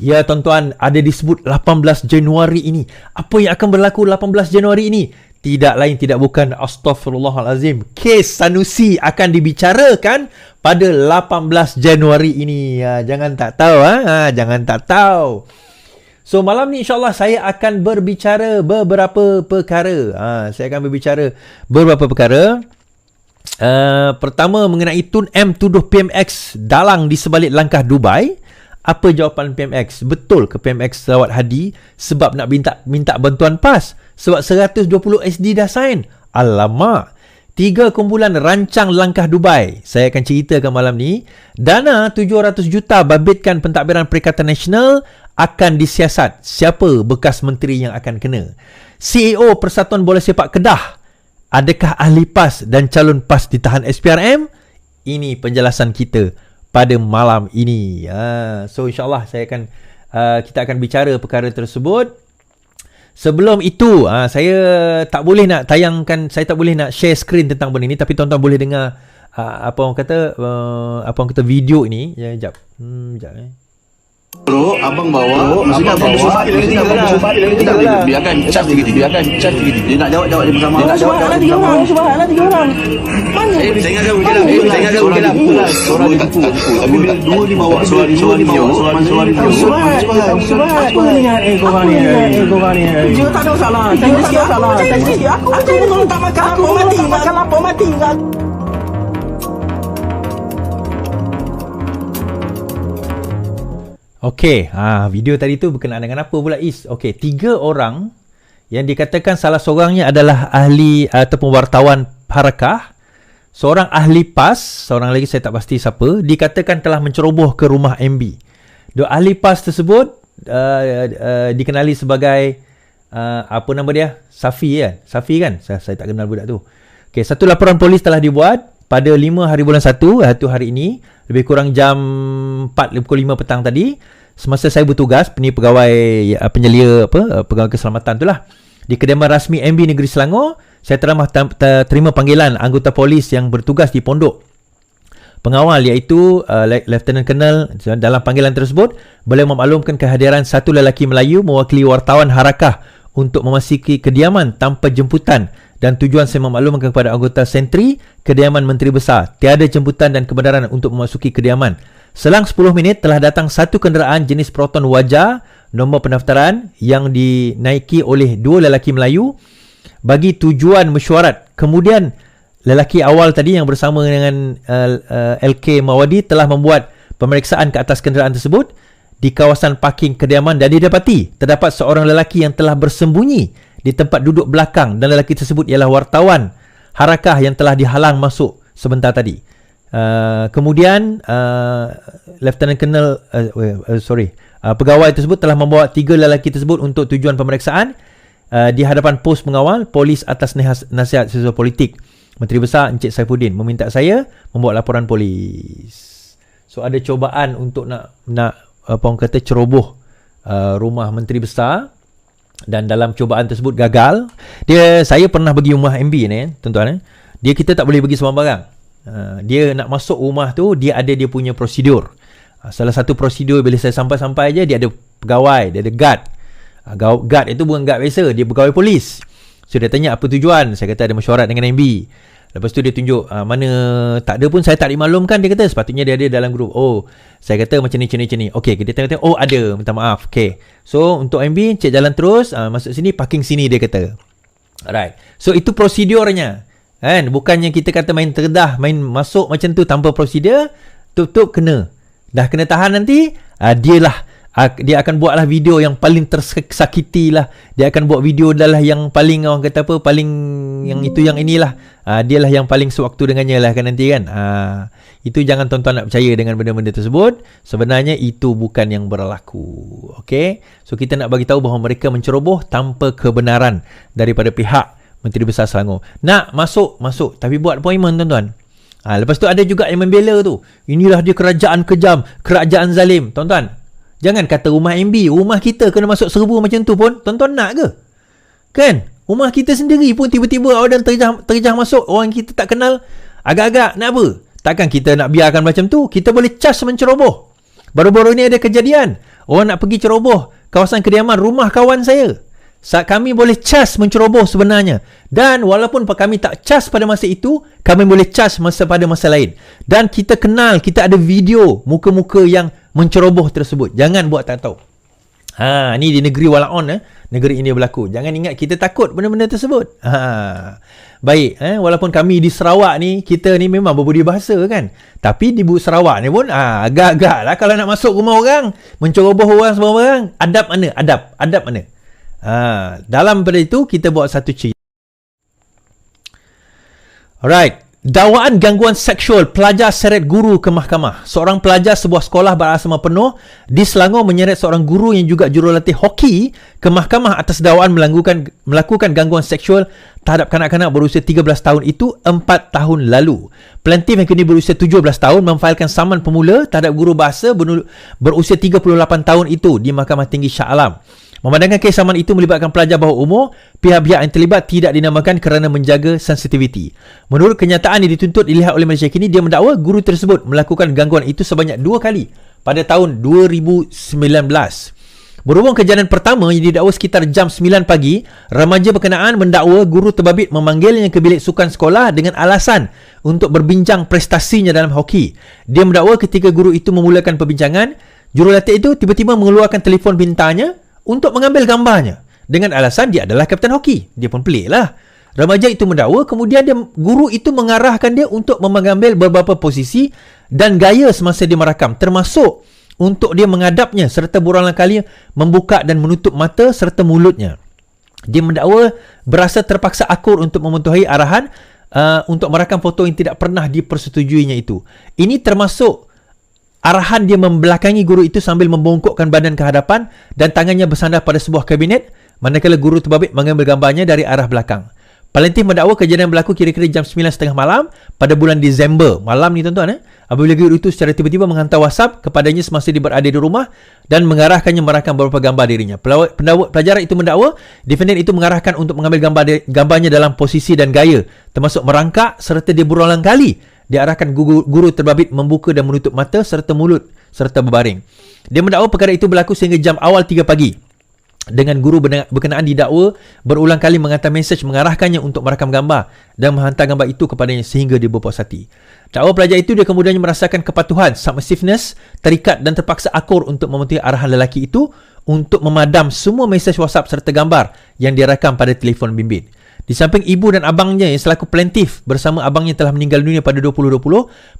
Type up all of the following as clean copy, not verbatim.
Ya tuan-tuan, ada disebut 18 Januari ini. Apa yang akan berlaku 18 Januari ini? Tidak lain tidak bukan, astaghfirullahalazim, kes Sanusi akan dibicarakan pada 18 Januari ini. Jangan tak tahu, jangan tak tahu. So malam ni insyaAllah saya akan berbicara beberapa perkara. Saya akan berbicara beberapa perkara. Pertama mengenai Tun M tuduh PMX dalang di sebalik langkah Dubai. Apa jawapan PMX? Betul ke PMX rawat Hadi sebab nak minta bantuan PAS? Sebab 120 SD dah sign. Alamak. 3 kumpulan rancang langkah Dubai. Saya akan ceritakan malam ni. Dana 700 juta babitkan pentadbiran Perikatan Nasional akan disiasat. Siapa bekas menteri yang akan kena? CEO Persatuan Bola Sepak Kedah. Adakah ahli PAS dan calon PAS ditahan SPRM? Ini penjelasan kita pada malam ini. So insyaAllah kita akan bicara perkara tersebut. Sebelum itu, saya tak boleh nak tayangkan, saya tak boleh nak share screen tentang benda ni, tapi tuan-tuan boleh dengar apa orang kata video ini. Sekejap. Abang bawa biarkan cas sikit dia nak jawab dia bersama. Dia nak jawab tiga orang. Mana? Saya ingatkan mungkin lah. Suara tipu. Tapi bila dua ni bawa suara dia. Apa dengan korang ni? Dia tak ada salah. Aku memang tak makan lapar mati. Okey, video tadi tu berkenaan dengan apa pula Is? Okey, 3 orang yang dikatakan salah seorangnya adalah ahli ataupun wartawan Harakah, seorang ahli PAS, seorang lagi saya tak pasti siapa, dikatakan telah menceroboh ke rumah MB. Dua ahli PAS tersebut dikenali sebagai apa nama dia? Safi kan? Saya tak kenal budak tu. Okey, satu laporan polis telah dibuat pada 5 hari bulan 1, iaitu hari ini, lebih kurang jam 4 pukul 5 petang tadi, semasa saya bertugas, ni pegawai penyelia pegawai keselamatan tu lah, di kediaman rasmi MB Negeri Selangor, saya terima panggilan anggota polis yang bertugas di pondok pengawal, iaitu Lieutenant Colonel. Dalam panggilan tersebut, beliau memaklumkan kehadiran satu lelaki Melayu mewakili wartawan Harakah untuk memasuki kediaman tanpa jemputan, dan tujuan saya memaklumkan kepada anggota sentri kediaman Menteri Besar tiada jemputan dan kebenaran untuk memasuki kediaman. Selang 10 minit telah datang satu kenderaan jenis Proton Wajah nombor pendaftaran yang dinaiki oleh 2 lelaki Melayu bagi tujuan mesyuarat. Kemudian lelaki awal tadi yang bersama dengan LK Mawadi telah membuat pemeriksaan ke atas kenderaan tersebut di kawasan parking kediaman, dan didapati terdapat seorang lelaki yang telah bersembunyi di tempat duduk belakang, dan lelaki tersebut ialah wartawan Harakah yang telah dihalang masuk sebentar tadi. Kemudian Lieutenant Colonel pegawai tersebut telah membawa 3 lelaki tersebut untuk tujuan pemeriksaan di hadapan pos pengawal polis atas nasihat siswa politik Menteri Besar Encik Saifuddin meminta saya membuat laporan polis. So ada cubaan untuk nak apa orang kata ceroboh rumah Menteri Besar, dan dalam cubaan tersebut gagal. Saya pernah pergi rumah MB ni, tuan-tuan. Kita tak boleh pergi sembarang. Dia nak masuk rumah tu, dia ada dia punya prosedur. Salah satu prosedur, bila saya sampai-sampai je, dia ada pegawai, dia ada guard. Guard itu bukan guard biasa, dia pegawai polis. So dia tanya apa tujuan. Saya kata ada mesyuarat dengan MB. Lepas tu dia tunjuk mana tak ada pun, saya tak dimaklumkan. Dia kata sepatutnya dia ada dalam grup. Oh, saya kata macam ni. Okey, dia tengok, oh ada, minta maaf. Okey, so untuk MB cek jalan terus, masuk sini, parking sini, dia kata. Alright, so itu prosedurnya kan. Bukannya kita kata main terdedah, main masuk macam tu tanpa prosedur, tutup kena. Dah kena tahan nanti, dia akan buatlah video yang paling tersakiti lah. Dia akan buat video adalah yang paling orang kata apa, paling yang itu yang inilah. Dialah yang paling sewaktu dengannya lah kan nanti kan. Itu jangan tuan-tuan nak percaya dengan benda-benda tersebut. Sebenarnya itu bukan yang berlaku. Okey. So kita nak bagi tahu bahawa mereka menceroboh tanpa kebenaran daripada pihak Menteri Besar Selangor. Nak masuk, tapi buat appointment tuan-tuan. Lepas tu ada juga yang membela tu. Inilah dia kerajaan kejam, kerajaan zalim. Tuan-tuan, jangan kata rumah MB, rumah kita kena masuk serbu macam tu pun, tuan-tuan nak ke? Kan? Rumah kita sendiri pun tiba-tiba orang terjah masuk, orang kita tak kenal, agak-agak nak apa? Takkan kita nak biarkan macam tu? Kita boleh cas menceroboh. Baru-baru ni ada kejadian. Orang nak pergi ceroboh kawasan kediaman rumah kawan saya. Kami boleh cas menceroboh sebenarnya. Dan walaupun kami tak cas pada masa itu, kami boleh cas pada masa lain. Dan kita kenal, kita ada video muka-muka yang menceroboh tersebut. Jangan buat tak tahu. Ni di negeri Walaon, negeri ini berlaku. Jangan ingat kita takut benda-benda tersebut. Baik, walaupun kami di Sarawak ni, kita ni memang berbudi bahasa kan. Tapi di Sarawak ni pun agak-agak lah kalau nak masuk rumah orang, menceroboh orang semua orang. Adab mana? Adab mana? Dalam pada itu kita buat satu cerita. Alright. Dakwaan gangguan seksual pelajar seret guru ke mahkamah. Seorang pelajar sebuah sekolah berasrama penuh di Selangor menyeret seorang guru yang juga jurulatih hoki ke mahkamah atas dakwaan melakukan gangguan seksual terhadap kanak-kanak berusia 13 tahun itu 4 tahun lalu. Plaintiff yang kini berusia 17 tahun memfailkan saman pemula terhadap guru bahasa berusia 38 tahun itu di Mahkamah Tinggi Shah Alam. Memandangkan kes saman itu melibatkan pelajar bawah umur, pihak-pihak yang terlibat tidak dinamakan kerana menjaga sensitiviti. Menurut kenyataan yang dituntut dilihat oleh Malaysia kini, dia mendakwa guru tersebut melakukan gangguan itu sebanyak 2 kali pada tahun 2019. Berhubung kejadian pertama yang didakwa sekitar jam 9 pagi, remaja berkenaan mendakwa guru terbabit memanggilnya ke bilik sukan sekolah dengan alasan untuk berbincang prestasinya dalam hoki. Dia mendakwa ketika guru itu memulakan perbincangan, jurulatih itu tiba-tiba mengeluarkan telefon pintarnya untuk mengambil gambarnya dengan alasan dia adalah kapten hoki. Dia pun pelik lah. Remaja itu mendakwa kemudian guru itu mengarahkan dia untuk mengambil beberapa posisi dan gaya semasa dia merakam, termasuk untuk dia menghadapnya serta berulang kali membuka dan menutup mata serta mulutnya. Dia mendakwa berasa terpaksa akur untuk memenuhi arahan untuk merakam foto yang tidak pernah dipersetujuinya itu. Ini termasuk arahan dia membelakangi guru itu sambil membongkokkan badan ke hadapan dan tangannya bersandar pada sebuah kabinet, manakala guru terbabit mengambil gambarnya dari arah belakang. Plaintiff mendakwa kejadian berlaku kira-kira jam 9.30 malam pada bulan Disember. Malam ni tuan-tuan, apabila guru itu secara tiba-tiba menghantar WhatsApp kepadanya semasa dia berada di rumah dan mengarahkannya merakam beberapa gambar dirinya. Pelajar itu mendakwa defendant itu mengarahkan untuk mengambil gambarnya dalam posisi dan gaya, termasuk merangkak serta dia berulang kali diarahkan guru terbabit membuka dan menutup mata serta mulut serta berbaring. Dia mendakwa perkara itu berlaku sehingga jam awal 3 pagi. Dengan guru berkenaan didakwa berulang kali menghantar mesej mengarahkannya untuk merakam gambar dan menghantar gambar itu kepadanya sehingga dia berpuas hati. Dakwa pelajar itu dia kemudian merasakan kepatuhan, submissiveness, terikat dan terpaksa akur untuk memenuhi arahan lelaki itu untuk memadam semua mesej WhatsApp serta gambar yang dia rakam pada telefon bimbit. Di samping ibu dan abangnya yang selaku plaintiff bersama abangnya telah meninggal dunia pada 2020,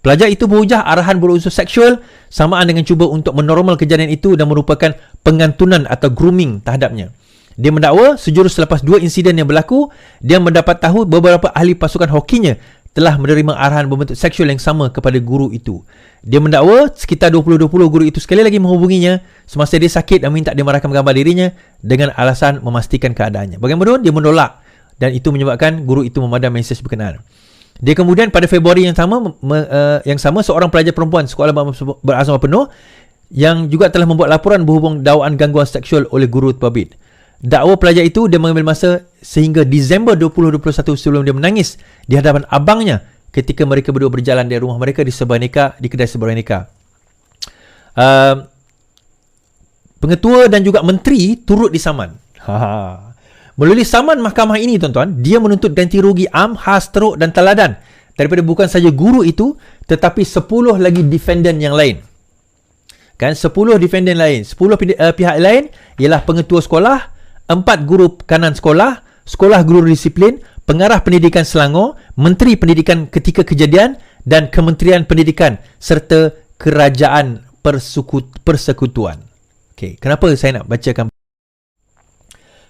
pelajar itu berhujah arahan berunsur seksual samaan dengan cuba untuk menormal kejadian itu dan merupakan pengantunan atau grooming terhadapnya. Dia mendakwa sejurus selepas 2 insiden yang berlaku, dia mendapat tahu beberapa ahli pasukan hokinya telah menerima arahan berbentuk seksual yang sama kepada guru itu. Dia mendakwa sekitar 2020 guru itu sekali lagi menghubunginya semasa dia sakit dan minta dia merakam gambar dirinya dengan alasan memastikan keadaannya. Bagaimanapun dia menolak dan itu menyebabkan guru itu memadam mesej berkenaan. Dia kemudian pada Februari yang sama seorang pelajar perempuan sekolah berasrama penuh yang juga telah membuat laporan berhubung dakwaan gangguan seksual oleh guru terbabit. Dakwa pelajar itu dia mengambil masa sehingga Disember 2021 sebelum dia menangis di hadapan abangnya ketika mereka berdua berjalan dari rumah mereka di kedai sebuah nikah. Pengetua dan juga menteri turut disaman. Melalui saman mahkamah ini tuan-tuan, dia menuntut ganti rugi am, khas, teruk dan teladan daripada bukan saja guru itu tetapi 10 lagi defendant yang lain. Kan 10 defendant lain, 10 pihak lain ialah pengetua sekolah, 4 guru kanan sekolah, sekolah guru disiplin, pengarah pendidikan Selangor, menteri pendidikan ketika kejadian dan Kementerian Pendidikan serta Kerajaan Persekutuan. Okey, kenapa saya nak bacakan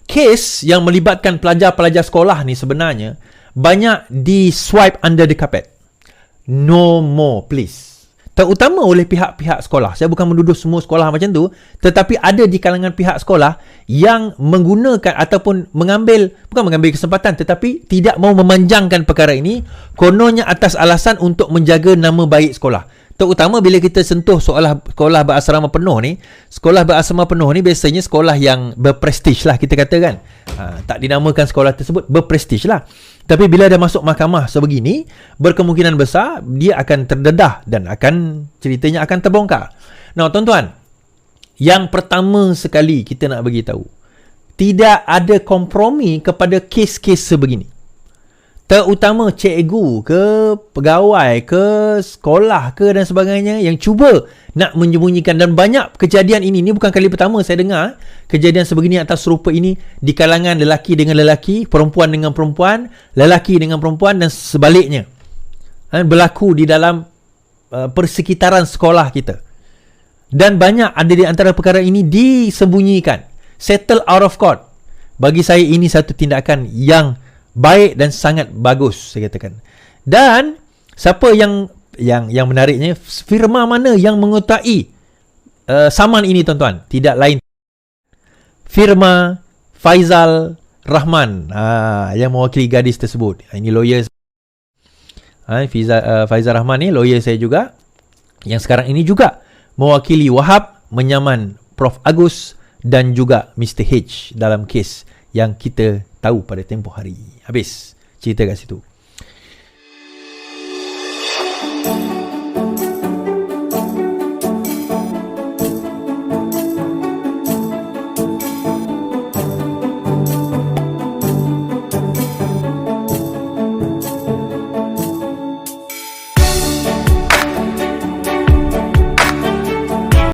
kes yang melibatkan pelajar-pelajar sekolah ni sebenarnya banyak di swipe under the carpet. No more please. Terutama oleh pihak-pihak sekolah. Saya bukan menuduh semua sekolah macam tu, tetapi ada di kalangan pihak sekolah yang menggunakan ataupun bukan mengambil kesempatan tetapi tidak mau memanjangkan perkara ini kononnya atas alasan untuk menjaga nama baik sekolah. Terutama bila kita sentuh sekolah berasrama penuh ni. Sekolah berasrama penuh ni biasanya sekolah yang berprestij lah kita katakan. Tak dinamakan sekolah tersebut, berprestij lah. Tapi bila dah masuk mahkamah sebegini, berkemungkinan besar dia akan terdedah dan ceritanya akan terbongkar. Nah tuan-tuan, Yang pertama sekali kita nak bagi tahu, tidak ada kompromi kepada kes-kes sebegini. Terutama cikgu ke, pegawai ke, sekolah ke dan sebagainya yang cuba nak menyembunyikan. Dan banyak kejadian ini bukan kali pertama saya dengar kejadian sebegini atau serupa ini di kalangan lelaki dengan lelaki, perempuan dengan perempuan, lelaki dengan perempuan dan sebaliknya. Berlaku di dalam persekitaran sekolah kita. Dan banyak ada di antara perkara ini disembunyikan, settle out of court. Bagi saya ini satu tindakan yang baik dan sangat bagus, saya katakan. Dan siapa yang menariknya, firma mana yang mengetahui saman ini tuan-tuan? Tidak lain firma Faizal Rahman, yang mewakili gadis tersebut. Ini lawyer Faizal Rahman ni lawyer saya juga, yang sekarang ini juga mewakili Wahab menyaman Prof Agus dan juga Mr H dalam kes yang kita tahu pada tempoh hari. Habis cerita kat situ.